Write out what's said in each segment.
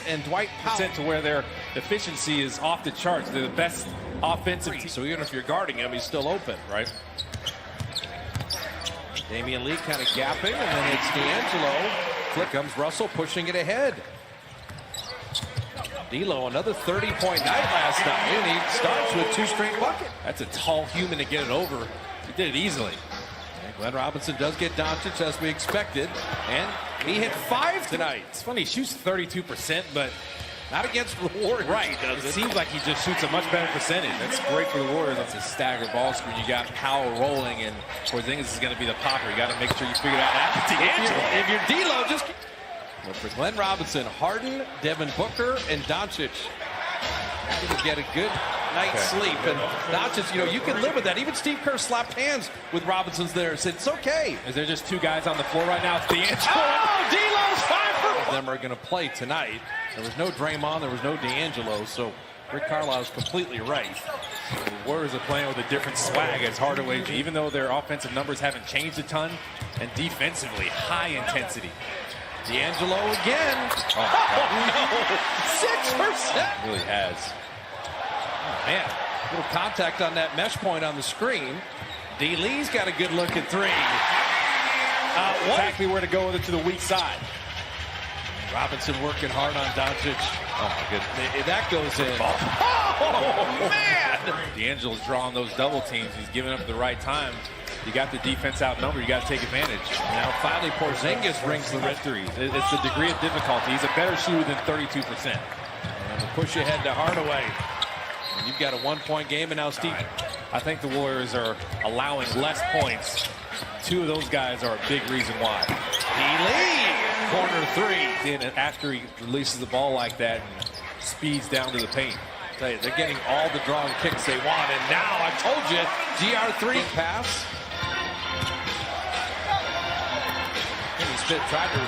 Davis and Dwight Powell. To where their efficiency is off the charts. They're the best offensive team. So even if you're guarding him, he's still open. Right. Damian Lee kind of gapping, and then it's D'Angelo. Flip comes Russell pushing it ahead. D'Lo, another 30-point night last night, and he starts with 2 straight buckets. That's a tall human to get it over. He did it easily. And Glenn Robinson does get Doncic as we expected, and he hit 5 tonight. It's funny, he shoots 32%, but not against the Warriors. Right, it seems like he just shoots a much better percentage. That's great for the Warriors. That's a staggered ball screen. You got Powell rolling, and Porzingis is going to be the popper. You got to make sure you figure it out after D'Angelo. If you're D'Lo, just. But for Glenn Robinson, Harden, Devin Booker, and Doncic to get a good night's sleep. And Doncic, you know, you can live with that. Even Steve Kerr slapped hands with Robinson's there and said, it's okay. Is there just 2 guys on the floor right now? It's D'Angelo. Oh, D'Lo's 5 for them are going to play tonight. There was no Draymond, there was no D'Angelo, so Rick Carlisle's completely right. The Warriors are playing with a different swag as Hardaway, even though their offensive numbers haven't changed a ton, and defensively, high intensity. D'Angelo again. Oh, no. 6%. Really has. Oh, man, little contact on that mesh point on the screen. D. Lee's got a good look at 3. Exactly where to go with it to the weak side. Robinson working hard on Doncic. Oh, my goodness. That goes in. Oh, man. D'Angelo's drawing those double teams. He's giving up at the right time. You got the defense outnumbered. You got to take advantage. Now, finally, Porzingis brings the red threes. It's the degree of difficulty. He's a better shooter than 32%. And the push ahead to Hardaway. And you've got a 1-point game, and now Steve. I think the Warriors are allowing less points. 2 of those guys are a big reason why. D. Lee, corner 3. And after he releases the ball like that and speeds down to the paint. I tell you, they're getting all the drawing kicks they want. And now, I told you, GR3 pass. Tried to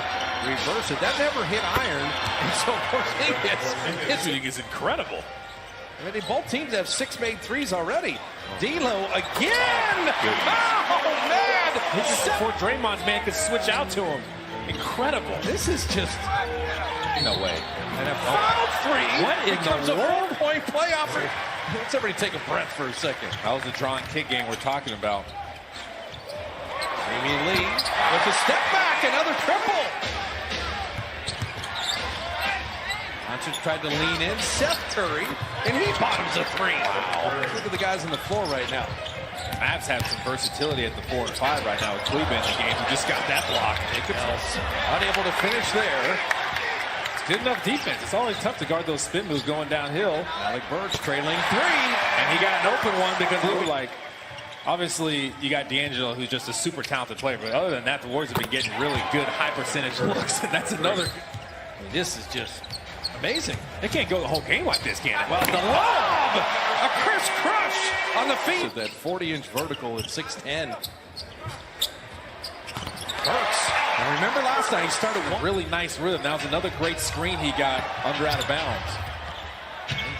reverse it. That never hit iron. And so Porzingis shooting is incredible. I mean, both teams have 6 made threes already. D'Lo again. Oh, man. This is before Draymond's man could switch out to him. Incredible. This is just no way. And a foul 3. What in the world? A 4-point playoff. Let's everybody take a breath for a second. That was the drawing kick game we're talking about. Damian Lee with a step back, another triple. Doncic tried to lean in, Seth Curry, and he bottoms a 3. Wow. Look at the guys on the floor right now. Mavs have some versatility at the 4 and 5 right now with Cleveland in the game. Who just got that block. Jacobs unable to finish there. It's good enough defense. It's always tough to guard those spin moves going downhill. Alec Burks trailing 3. And he got an open one because we were like, obviously, you got D'Angelo, who's just a super talented player. But other than that, the Warriors have been getting really good high-percentage looks. And that's another. I mean, this is just amazing. They can't go the whole game like this, can they? Well, the lob! A Chris Crush on the feet. That 40-inch vertical at 6'10". Burks. And remember last night, he started one really nice rhythm. That was another great screen he got under out of bounds.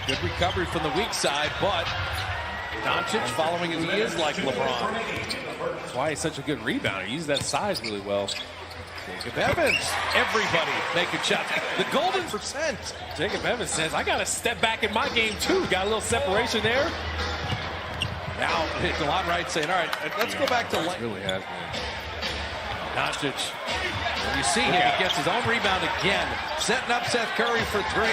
Good recovery from the weak side, but Doncic following as he is like LeBron. That's why he's such a good rebounder. He uses that size really well. Jacob Evans, everybody make a shot. The golden percent. Jacob Evans says, I got to step back in my game too. Got a little separation there. Now, DeLon Wright saying, all right, let's go back to light. Really has been. Doncic, you see him, he gets his own rebound again. Setting up Seth Curry for 3.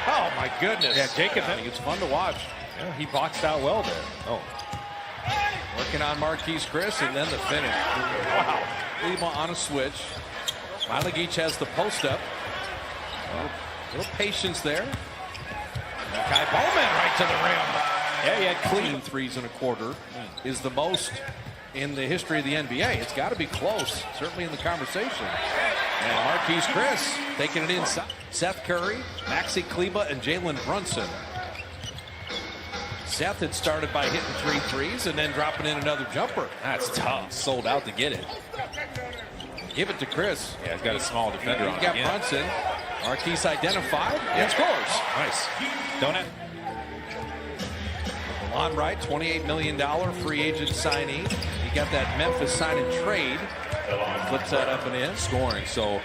Oh, my goodness. Yeah, Jacob, I think it's fun to watch. Yeah, he boxed out well there. Oh. Working on Marquise Chris, and then the finish. Wow. Lima on a switch. Finally, each has the post up. A little patience there. Kai Bowman right to the rim. Yeah, he had clean 3s in a quarter. Is the most in the history of the NBA. It's got to be close, certainly in the conversation. And Marquise Chris taking it inside. Seth Curry, Maxi Kleba, and Jalen Brunson. Seth had started by hitting 3 threes and then dropping in another jumper. That's tough. Sold out to get it. Give it to Chris. Yeah, he's got a small defender on him. He's got Brunson. Marquise identified and scores. Nice. Don't have. DeLon Wright, $28 million free agent signee. He got that Memphis sign and trade. Flips that up and in. Scoring. So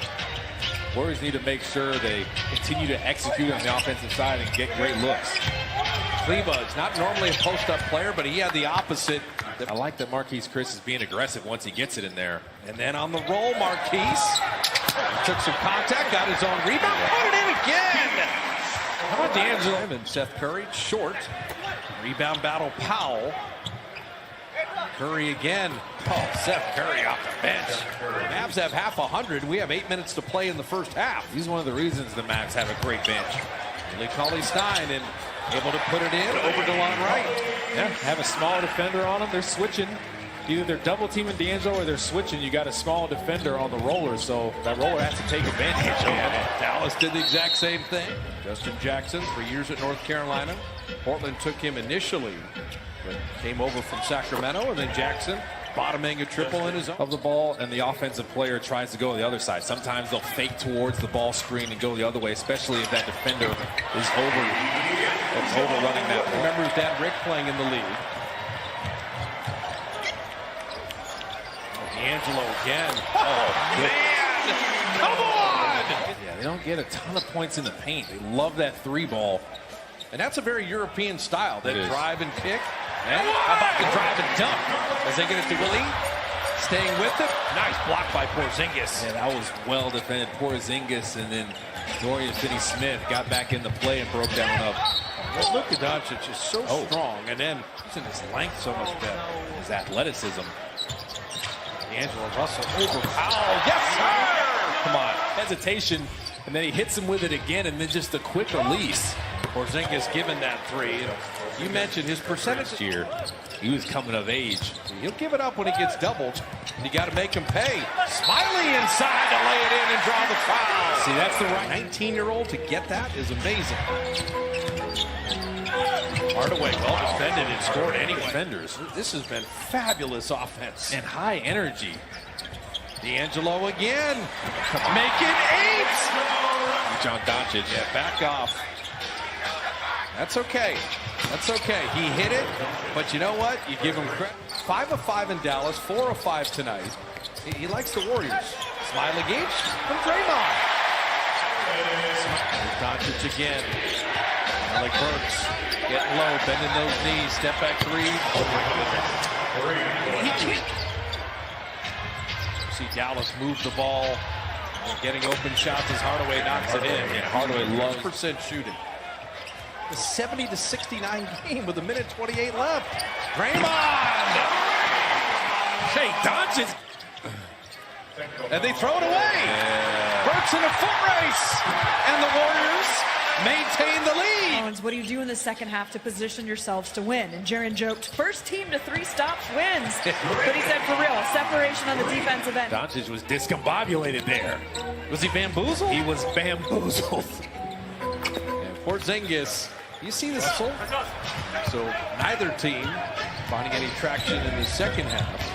Warriors need to make sure they continue to execute on the offensive side and get great looks. Kleba is not normally a post-up player, but he had the opposite. I like that Marquise Chris is being aggressive once he gets it in there. And then on the roll, Marquise took some contact, got his own rebound, put it in again. How about D'Angelo and Seth Curry short. Rebound battle, Powell. Curry again. Oh, Seth Curry off the bench. The Mavs have half 100. We have 8 minutes to play in the first half. He's one of the reasons the Mavs have a great bench. Lee Cauley-Stein and able to put it in over DeLon Wright. Yeah, have a small defender on them. They're switching. Either they're double teaming D'Angelo or they're switching. You got a small defender on the roller, so that roller has to take advantage of it. Dallas did the exact same thing. Justin Jackson, for years at North Carolina. Portland took him initially, but came over from Sacramento, and then Jackson bottoming a triple in his own. Of the ball, and the offensive player tries to go the other side. Sometimes they'll fake towards the ball screen and go the other way, especially if that defender is overrunning that ball. Remember his dad Rick playing in the league. D'Angelo again. Oh, man! Come on! Yeah, they don't get a ton of points in the paint. They love that three ball. And that's a very European style. They drive and kick. And how about the drive and dunk? As they get it to Willie. Staying with it. Nice block by Porzingis. Yeah, that was well defended. Porzingis, and then Dorian Finney-Smith got back into play and broke that one up. Luka Doncic is so strong, and then isn't his length so much better? His athleticism. D'Angelo Russell over Powell. Yes, sir! Come on. Hesitation, and then he hits him with it again, and then just a quick release. Porzingis given that three. You mentioned his percentage here. He was coming of age. He'll give it up when he gets doubled. You got to make him pay. Smiley inside to lay it in and draw the foul. See, that's the right 19-year-old to get that is amazing. Hardaway well defended and scored anyway. Defenders. This has been fabulous offense. And high energy. D'Angelo again. Make it 8. John Doncic. Yeah, back off. That's okay. That's okay. He hit it, but you know what? You give him credit. 5 of 5 in Dallas, 4 of 5 tonight. He likes the Warriors. Smiley Geach from Draymond. Doncic again. Alec Burks getting low, bending those knees. Step back three. He can't. See Dallas move the ball. Getting open shots as Hardaway knocks it in. Yeah, Hardaway loves 100% shooting. The 70-69 game with 1:28 left. Draymond! Hey, Doncic! And they throw it away. Yeah. Burks in a foot race. And the Warriors maintain the lead. What do you do in the second half to position yourselves to win? And Jaren joked, first team to 3 stops wins. But he said, for real, separation on the defensive end. Doncic was discombobulated there. Was he bamboozled? He was bamboozled. And Porzingis, you see this? So neither team finding any traction in the second half.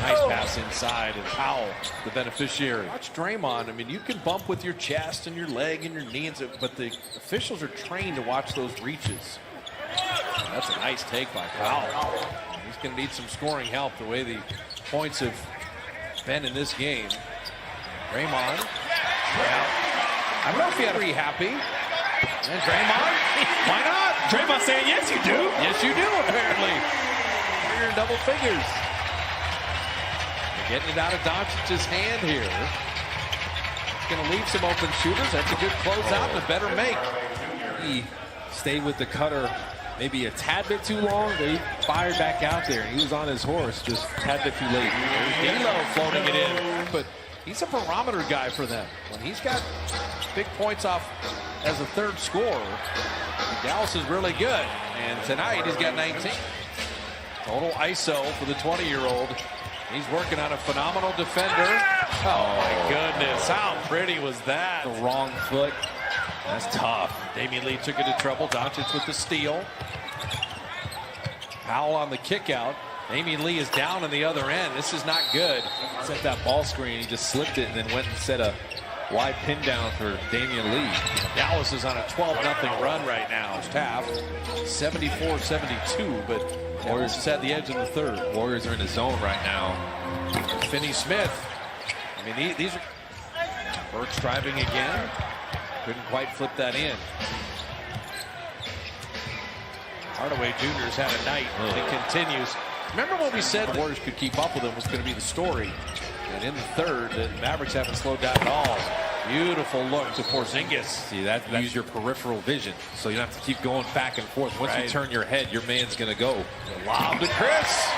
Nice pass inside, and Powell, the beneficiary. Watch Draymond. I mean, you can bump with your chest and your leg and your knee, but the officials are trained to watch those reaches. And that's a nice take by Powell. He's going to need some scoring help the way the points have been in this game. Draymond. Yeah. I don't know if he had to be happy. And Draymond, why not? Draymond saying, yes, you do. Yes, you do, apparently. You're in double figures. Getting it out of Doncic's hand here. Going to leave some open shooters. That's a good closeout and a better make. He stayed with the cutter maybe a tad bit too long, but he fired back out there. He was on his horse, just a tad bit too late. D'Lo floating it in, but he's a barometer guy for them. When he's got big points off as a third scorer, Dallas is really good. And tonight he's got 19. Total ISO for the 20-year-old. He's working on a phenomenal defender. Oh, my goodness. How pretty was that? The wrong foot. That's tough. Damian Lee took it to trouble. Doncic with the steal. Powell on the kick out. Damian Lee is down on the other end. This is not good. Set that ball screen. He just slipped it and then went and set a wide pin down for Damian Lee. Dallas is on a 12-0 run right now. It's half 74-72, but Warriors just had the edge in the third. Warriors are in the zone right now. Finney-Smith. I mean, these are Burks driving again. Couldn't quite flip that in. Hardaway Jr.'s had a night. It continues. Remember when we said the Warriors could keep up with them was going to be the story. And in the third, the Mavericks haven't slowed down at all. Beautiful look to Porzingis. See, that's use your peripheral vision. So you don't have to keep going back and forth. Once you turn your head, your man's going to go. Lob to Chris.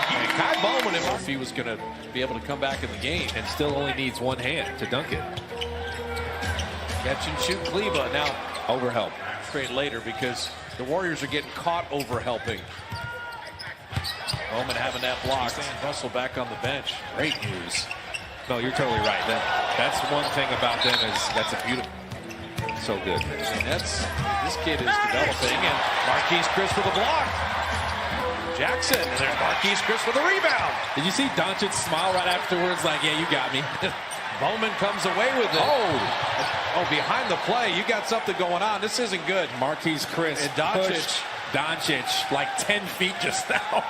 And Kai Bowman, if he was going to be able to come back in the game. And still only needs one hand to dunk it. Catch and shoot Kleba. Now, overhelp. Straight later because the Warriors are getting caught over-helping. Bowman having that block. Russell back on the bench. Great news. No, you're totally right. That's one thing about them is that's a beautiful. So good. And this kid is developing. And Marquise Chris with a block. Jackson. And there's Marquise Chris with a rebound. Did you see Doncic smile right afterwards like, yeah, you got me? Bowman comes away with it. Oh, behind the play. You got something going on. This isn't good. Marquise Chris and Doncic like 10 feet just now.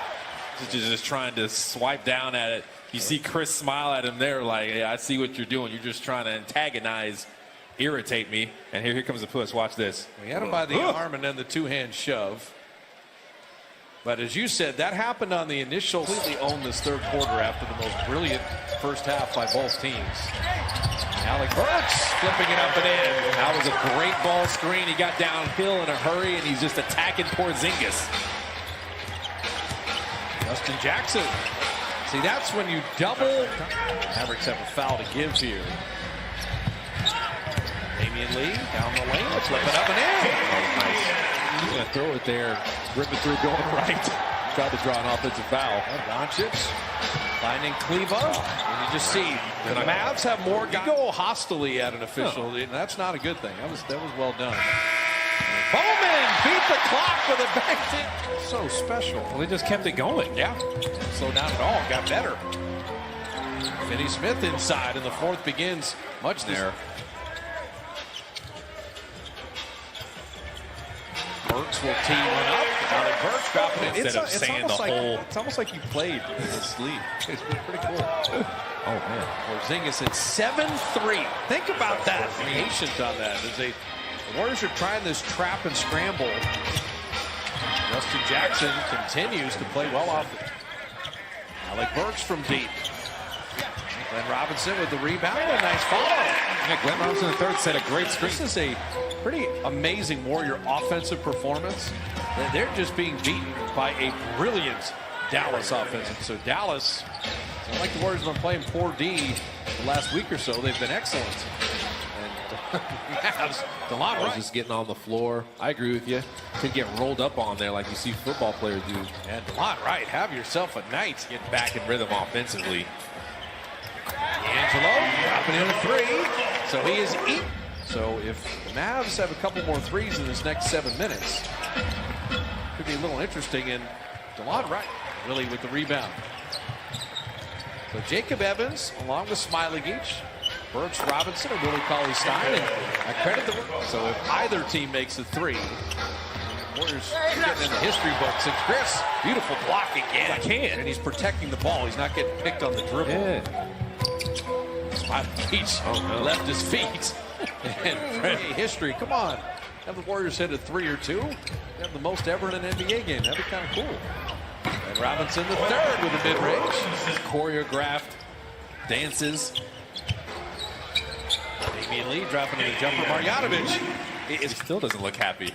Just trying to swipe down at it. You see Chris smile at him there like, hey, I see what you're doing. You're just trying to antagonize, irritate me. And here comes the push. Watch this. We had him by the arm and then the two-hand shove. But as you said, that happened on the initial. Completely owned this third quarter after the most brilliant first half by both teams. Alec Burks flipping it up and in. That was a great ball screen. He got downhill in a hurry, and he's just attacking Porzingis. Justin Jackson. See, that's when you double. Mavericks have a foul to give here. Damian Lee down the lane. Flip it up and in. Nice. He's going to throw it there. Rip it through going right. Tried to draw an offensive foul. Doncic finding Kleba. And you just see the Mavs have more. You go hostily at an official. That's not a good thing. That was well done. Bowman beat the clock with a back tip. So special. Well, they just kept it going. Yeah. Slowed down at all. Got better. Finney Smith inside, and the fourth begins much there. Burks will tee one up. Now the Burks dropping it. It's almost like you played in the sleep. It's pretty cool. Oh, man. Porzingis at 7-3. Think about that. Patient on that. The Warriors are trying this trap and scramble. Justin Jackson continues to play well off it. Alec Burks from deep. Glenn Robinson with the rebound. A nice follow. Yeah, Glenn Robinson III set a great screen. This is a pretty amazing Warrior offensive performance. They're just being beaten by a brilliant Dallas offense. So Dallas, it's not like the Warriors have been playing poor D the last week or so. They've been excellent. And Mavs, DeLon Wright just getting on the floor. I agree with you. Could get rolled up on there like you see football players do. And DeLon Wright, have yourself a night. Get back in rhythm offensively. D'Angelo dropping in a three. So he is eaten. So if the Mavs have a couple more threes in this next 7 minutes, could be a little interesting. And DeLon Wright really with the rebound. So Jacob Evans along with Smiley Geach, Burks Robinson, and Willie Cauley-Stein. And I credit the work. So if either team makes a three, Warriors getting in the history books. And Chris, beautiful block again. And he's protecting the ball. He's not getting picked on the dribble. Yeah. Smiley Geach left his feet. And history, come on. Have the Warriors hit a three or two. They have the most ever in an NBA game. That'd be kind of cool. And Robinson the third with a mid-range. Choreographed dances. Damian Lee dropping in a jumper. Marjanovic. He still doesn't look happy.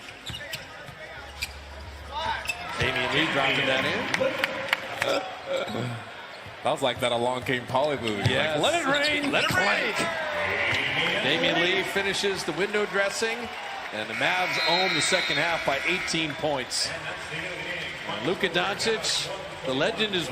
Damian Lee dropping that in. That was like that Along Came Polly movie. Yes. Like, let it rain. Let it rain. Damian Lee finishes the window dressing, and the Mavs own the second half by 18 points. Luka Doncic, the legend is